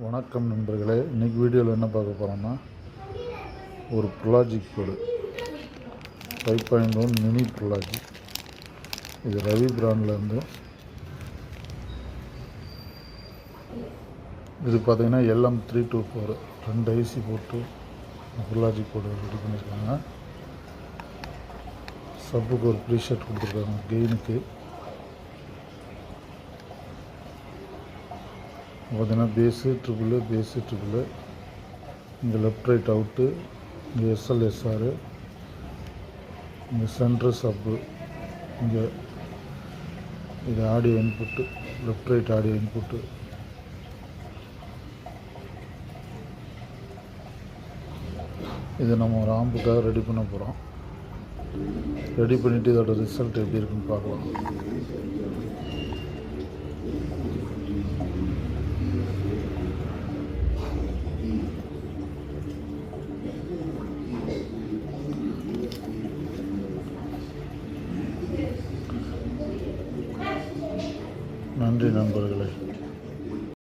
வணக்கம் நண்பர்களே, இன்றைக்கி வீடியோவில் என்ன பார்க்க போகிறோம்னா ஒரு ப்ரொலாஜிக் போர்டு 5.1 மினி ப்ரொலாஜிக். இது ரவி பிராண்ட்லேருந்து. இது பார்த்திங்கன்னா LM324 2 ஐசி போட்டு ப்ரொலாஜிக் போர்டு ரெடி பண்ணியிருக்காங்க. சப்புக்கு ஒரு ப்ரீஷர்ட் கொடுத்துருக்காங்க கெயினுக்கு. பார்த்தீங்கன்னா பேஸு ட்ரிபிள், இங்கே லெஃப்ட் ரைட் அவுட்டு, இங்கே SLSR, இங்கே சென்ட்ரு சப்பு, இங்கே இது audio input, left right audio input. இதை நம்ம ஒரு ஆம்புக்காக ரெடி பண்ண போகிறோம். ரெடி பண்ணிவிட்டு இதோட ரிசல்ட் எப்படி இருக்குன்னு பார்க்கலாம். நன்றி நண்பர்களே.